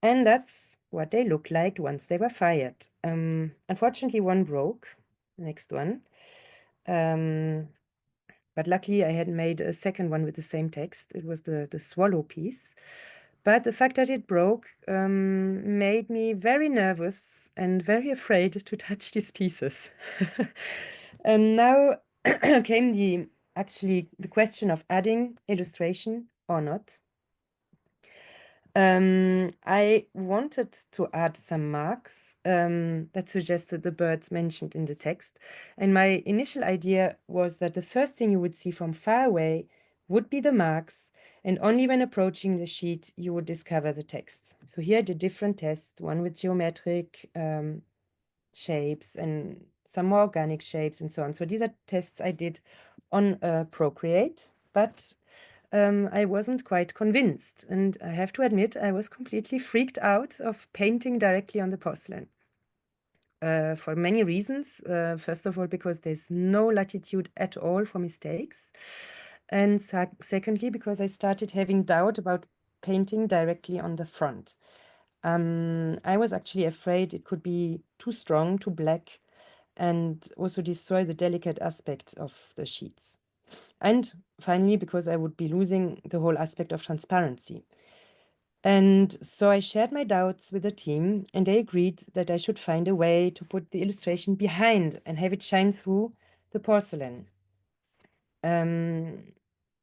And that's what they looked like once they were fired. Unfortunately, one broke, next one. But luckily, I had made a second one with the same text. It was the swallow piece. But the fact that it broke made me very nervous and very afraid to touch these pieces. And now came the question of adding illustration or not. I wanted to add some marks that suggested the birds mentioned in the text. And my initial idea was that the first thing you would see from far away would be the marks, and only when approaching the sheet you would discover the text. So here I did different tests, one with geometric shapes and some more organic shapes and so on. So these are tests I did on Procreate, but I wasn't quite convinced, and I have to admit I was completely freaked out of painting directly on the porcelain. For many reasons. First of all, because there's no latitude at all for mistakes. And secondly, because I started having doubt about painting directly on the front. I was actually afraid it could be too strong, too black, and also destroy the delicate aspect of the sheets. And finally, because I would be losing the whole aspect of transparency. And so I shared my doubts with the team, and they agreed that I should find a way to put the illustration behind and have it shine through the porcelain.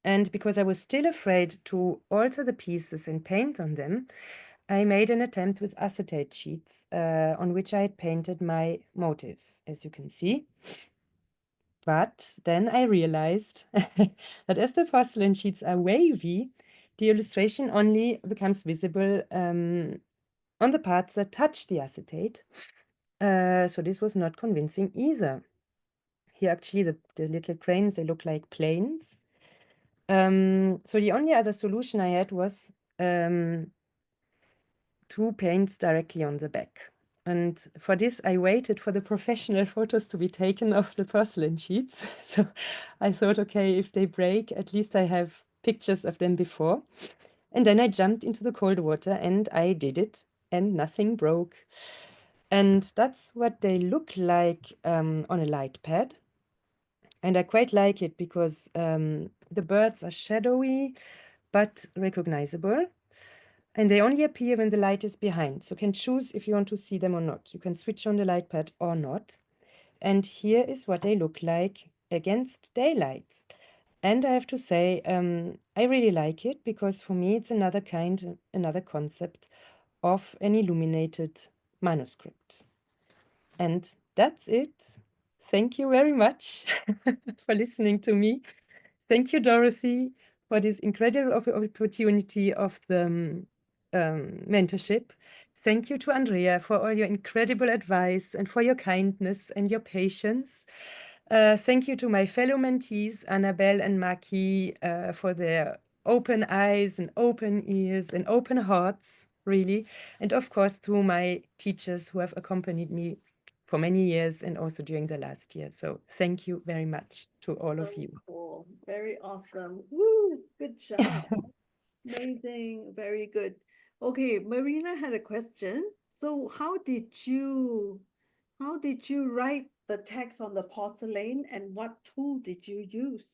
And because I was still afraid to alter the pieces and paint on them, I made an attempt with acetate sheets on which I had painted my motifs, as you can see. But then I realized that as the porcelain sheets are wavy, the illustration only becomes visible on the parts that touch the acetate. So this was not convincing either. Here actually the little cranes, they look like planes. So the only other solution I had was to paint directly on the back. And for this, I waited for the professional photos to be taken of the porcelain sheets. So I thought, okay, if they break, at least I have pictures of them before. And then I jumped into the cold water and I did it, and nothing broke. And that's what they look like on a light pad. And I quite like it because the birds are shadowy but recognizable. And they only appear when the light is behind. So you can choose if you want to see them or not. You can switch on the light pad or not. And here is what they look like against daylight. And I have to say, I really like it because for me it's another concept of an illuminated manuscript. And that's it. Thank you very much for listening to me. Thank you, Dorothy, for this incredible opportunity of the mentorship. Thank you to Andrea for all your incredible advice and for your kindness and your patience. Thank you to my fellow mentees, Annabelle and Maki, for their open eyes and open ears and open hearts, really. And of course, to my teachers who have accompanied me for many years and also during the last year. So thank you very much to all of you. Cool. Very awesome. Woo, good job. Amazing. Very good. Okay, Marina had a question. So how did you write the text on the porcelain, and what tool did you use?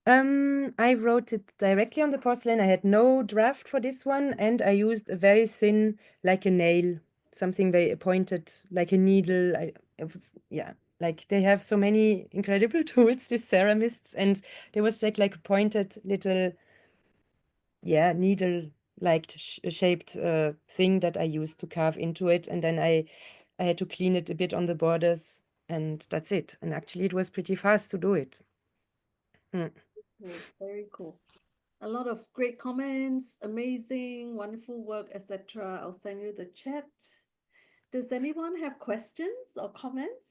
I wrote it directly on the porcelain. I had no draft for this one, and I used a very thin, like a nail, something very pointed, like a needle. Yeah, like they have so many incredible tools, these ceramists, and there was like a pointed little, yeah, needle-like shaped thing that I used to carve into it, and then I had to clean it a bit on the borders, and that's it. And actually, it was pretty fast to do it. Cool. Very cool. A lot of great comments, amazing, wonderful work, etc. I'll send you the chat. Does anyone have questions or comments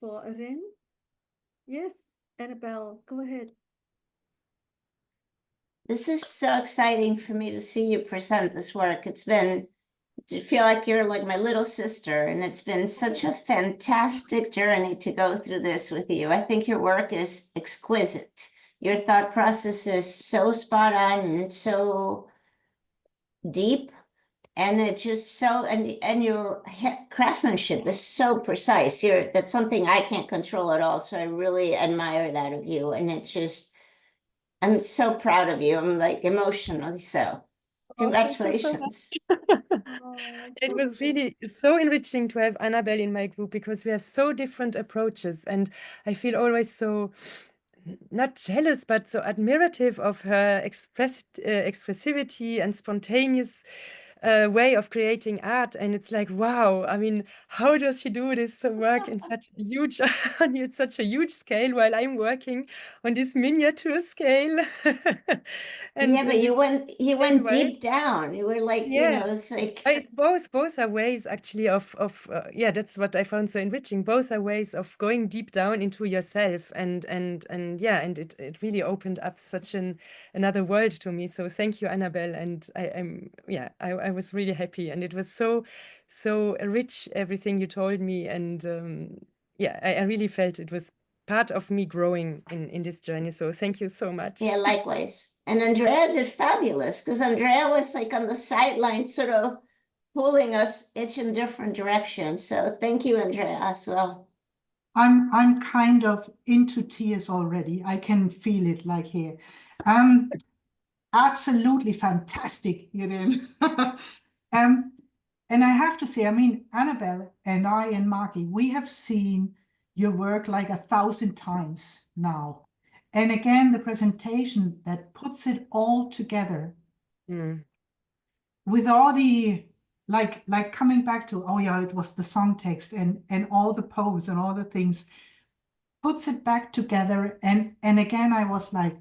for Irene? Yes, Annabelle, go ahead. This is so exciting for me to see you present this work. I feel like you're like my little sister, and it's been such a fantastic journey to go through this with you. I think your work is exquisite. Your thought process is so spot on and so deep, and it's just so, and your craftsmanship is so precise. That's something I can't control at all, so I really admire that of you, and it's just I'm so proud of you. I'm like emotionally so. Oh, thank you so much. Congratulations. Oh, It so was sweet. really so enriching to have Annabelle in my group because we have so different approaches, and I feel always so not jealous, but so admirative of her expressivity and spontaneous way of creating art. And it's like, wow, I mean, how does she do this work in such a huge on such a huge scale while I'm working on this miniature scale? And Yeah, but this you went way. deep down. You were like, you Yeah. know, it's like It's both are ways actually of yeah, that's what I found so enriching. Both are ways of going deep down into yourself, and yeah, and it really opened up such another world to me. So thank you, Annabelle, and I was really happy, and it was so rich everything you told me, and yeah, I really felt it was part of me growing in this journey. So thank you so much. yeah, likewise. And Andrea did fabulous because Andrea was like on the sidelines, sort of pulling us each in different directions. So thank you, Andrea, as well. I'm kind of into tears already. I can feel it like here. Absolutely fantastic, Irene. And I have to say, I mean, Annabelle and I and Marky, we have seen your work like 1,000 times now. And again, the presentation that puts it all together with all the like coming back to, oh yeah, it was the song text and all the pose and all the things, puts it back together. And again, I was like,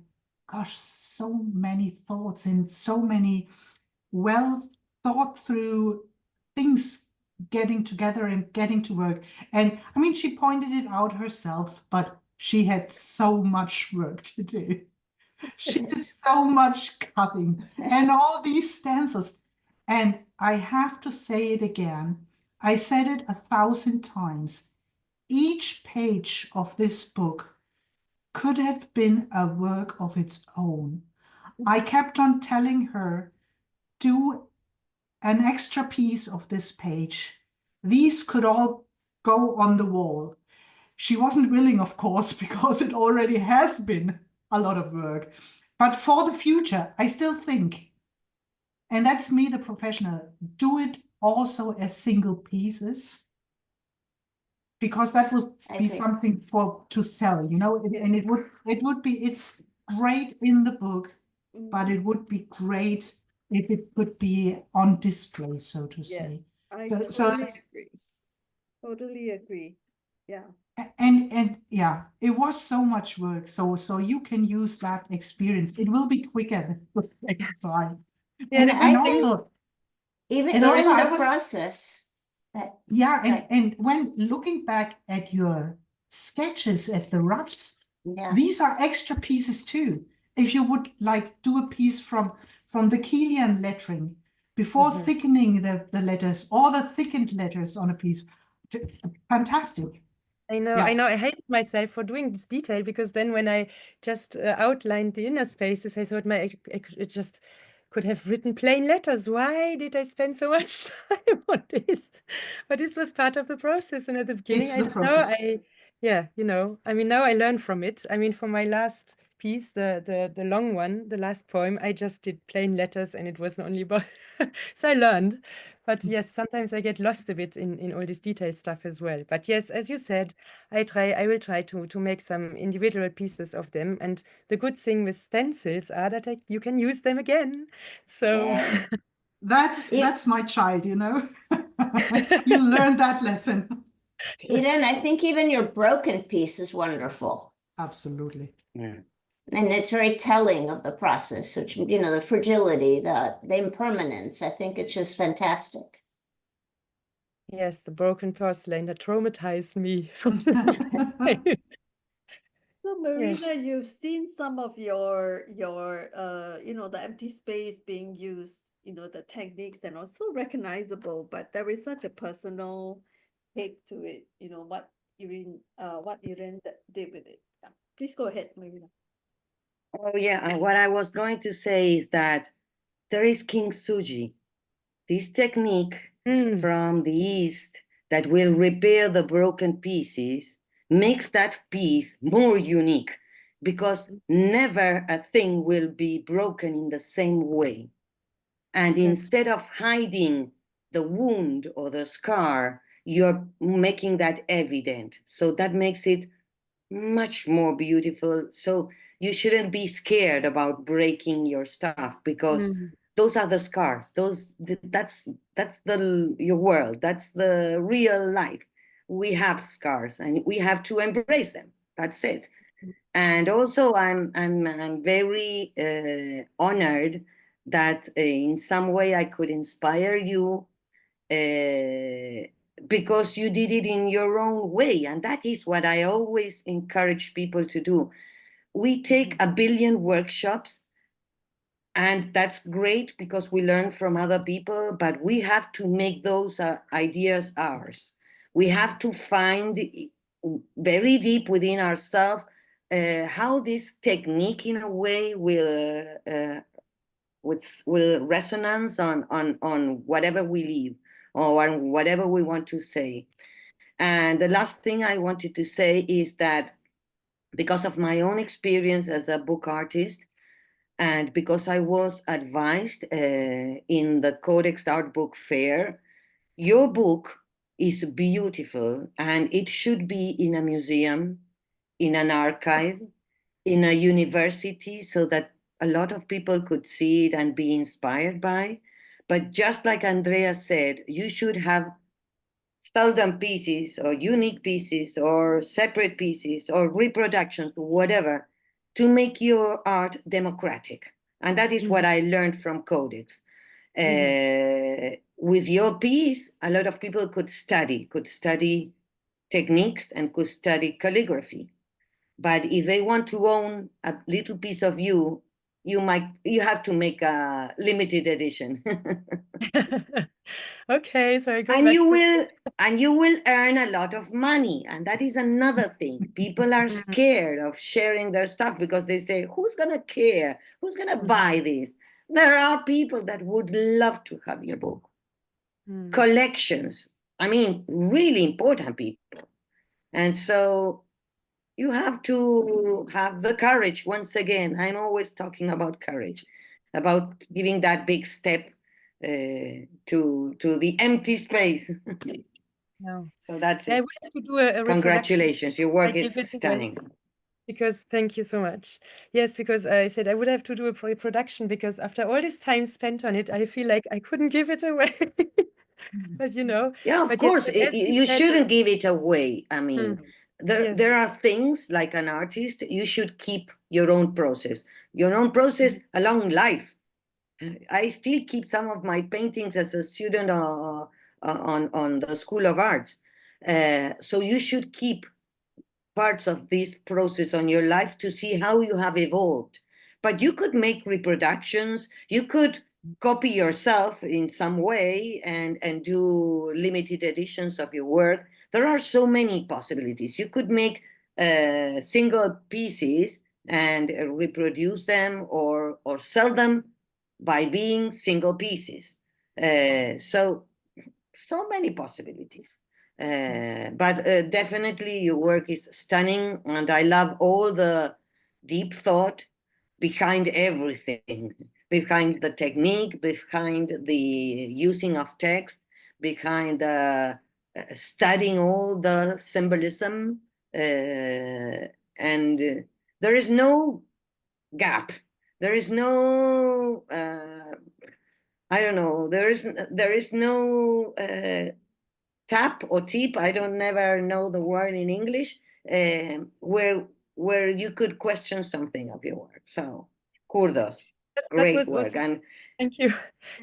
gosh, so many thoughts and so many well thought through things getting together and getting to work. And I mean, she pointed it out herself, but she had so much work to do. She did so much cutting and all these stencils. And I have to say it again. I said it 1,000 times. Each page of this book could have been a work of its own. I kept on telling her, do an extra piece of this page. These could all go on the wall. She wasn't willing, of course, because it already has been a lot of work. But for the future, I still think, and that's me, the professional, do it also as single pieces, because that would be something to sell, you know, and it would be, it's great in the book, but it would be great if it could be on display, so to say. I So totally agree. Totally agree. Yeah. And yeah, it was so much work. So you can use that experience. It will be quicker the second time. Yeah, and also even I the was, process. Yeah, and when looking back at your sketches, at the roughs, these are extra pieces too. If you would like do a piece from the Kilian lettering before thickening the letters or the thickened letters on a piece, fantastic. I know, I hated myself for doing this detail, because then when I just outlined the inner spaces, I thought I just could have written plain letters. Why did I spend so much time on this? But this was part of the process. And at the beginning, I don't know, yeah, you know, I mean, now I learn from it. I mean, for my last piece, the long one, the last poem, I just did plain letters, and it wasn't only about, so I learned. But yes, sometimes I get lost a bit in all this detailed stuff as well. But yes, as you said, I will try to make some individual pieces of them. And the good thing with stencils are that you can use them again. So that's my child, you know. You learned that lesson. Irene, I think even your broken piece is wonderful. Absolutely. Yeah. And it's very telling of the process, which, you know, the fragility, the impermanence. I think it's just fantastic. Yes, the broken porcelain that traumatized me. So Marina, you've seen some of your you know, the empty space being used, you know, the techniques, and also recognizable, but there is such a personal take to it, you know, what Irene did with it. Yeah. Please go ahead, Marina. Oh yeah, what I was going to say is that there is kintsugi, this technique from the East that will repair the broken pieces, makes that piece more unique. because never a thing will be broken in the same way. And instead of hiding the wound or the scar, you're making that evident. So that makes it much more beautiful. So you shouldn't be scared about breaking your stuff, because those are the scars. That's your world. That's the real life. We have scars and we have to embrace them. That's it. And also, I'm very honored that in some way I could inspire you, because you did it in your own way. And that is what I always encourage people to do. We take 1 billion workshops, and that's great because we learn from other people, but we have to make those ideas ours. We have to find very deep within ourselves how this technique, in a way, will resonance on whatever we live or on whatever we want to say. And the last thing I wanted to say is that because of my own experience as a book artist, and because I was advised in the Codex Art Book Fair, your book is beautiful and it should be in a museum, in an archive, in a university, so that a lot of people could see it and be inspired by. But just like Andrea said, you should have seldom pieces or unique pieces or separate pieces or reproductions, whatever, to make your art democratic. And that is what I learned from Codex. With your piece, a lot of people could study techniques and could study calligraphy. But if they want to own a little piece of you, you have to make a limited edition. Okay, so I go and back you will earn a lot of money. And that is another thing. People are scared of sharing their stuff because they say, who's gonna care? Who's gonna buy this? There are people that would love to have your book. Collections, I mean, really important people. And so you have to have the courage. Once again, I'm always talking about courage, about giving that big step to the empty space. No. So that's I it. would have to do a Congratulations, your work is stunning. Because thank you so much. Yes, because I said I would have to do a production, because after all this time spent on it, I feel like I couldn't give it away. But yeah, of course, you shouldn't give it away. I mean, there are things like an artist, you should keep your own process along life. I still keep some of my paintings as a student on the School of Arts. So you should keep parts of this process on your life to see how you have evolved. But you could make reproductions, you could copy yourself in some way and do limited editions of your work. There are so many possibilities. You could make single pieces and reproduce them or sell them by being single pieces. So many possibilities. But definitely your work is stunning, and I love all the deep thought behind everything, behind the technique, behind the using of text, behind studying all the symbolism, and there is no gap. There is no I don't know. There is no tap or tip. I don't never know the word in English where you could question something of your work. So kudos, great work. Also, and thank you.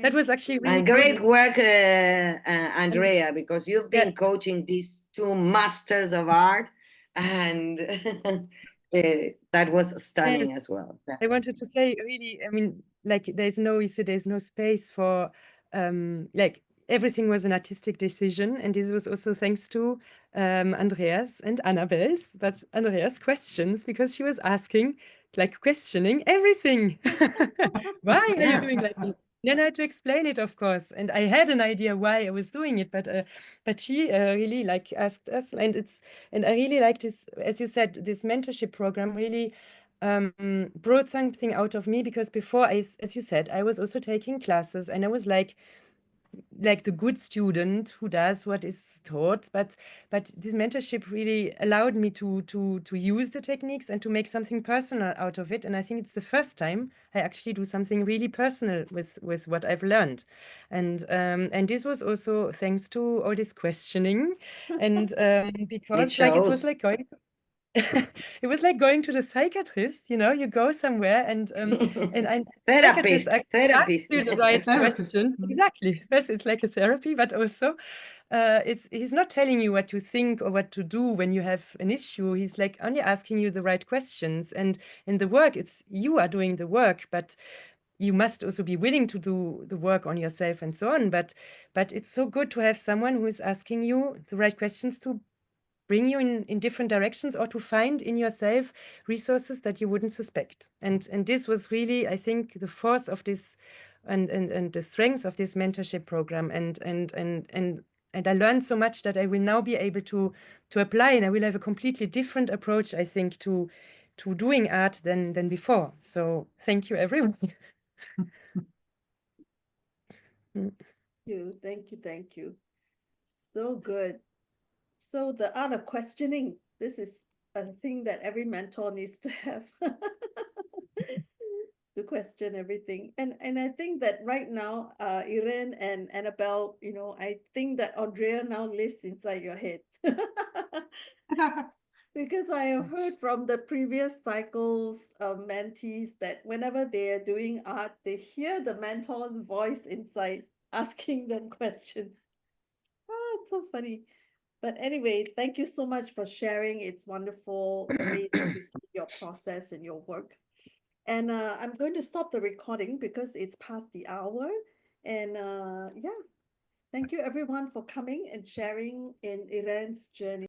That was actually really and great work, Andrea, because you've been coaching these two masters of art, and that was stunning as well. I wanted to say, really, I mean, like, there's no space for like, everything was an artistic decision, and this was also thanks to Andreas and Annabelle's, but Andreas' questions, because she was asking, like, questioning everything. Why are you doing like this? Then I had to explain it, of course, and I had an idea why I was doing it, but she really like asked us, and I really like this, as you said, this mentorship program really brought something out of me, because before, as you said, I was also taking classes, and I was like the good student who does what is taught, but this mentorship really allowed me to use the techniques and to make something personal out of it. And I think it's the first time I actually do something really personal with what I've learned. And this was also thanks to all this questioning, and because like it was like going it was like going to the psychiatrist, you go somewhere and therapist ask you the right Therapist. question. Exactly. First, it's like a therapy, but also he's not telling you what to think or what to do when you have an issue. He's like only asking you the right questions. And in the work, you are doing the work, but you must also be willing to do the work on yourself and so on. But it's so good to have someone who is asking you the right questions to bring you in different directions, or to find in yourself resources that you wouldn't suspect. And this was really, I think, the force of this and the strength of this mentorship program. And I learned so much that I will now be able to apply, and I will have a completely different approach, I think, to doing art than before. So thank you, everyone. Thank you. So good. So the art of questioning, this is a thing that every mentor needs to have. To question everything. And I think that right now, Irene and Annabelle, I think that Andrea now lives inside your head. Because I have heard from the previous cycles of mentees that whenever they are doing art, they hear the mentor's voice inside asking them questions. Oh, it's so funny. But anyway, thank you so much for sharing. It's wonderful, amazing to see your process and your work. And I'm going to stop the recording because it's past the hour. And yeah, thank you everyone for coming and sharing in Irene's journey.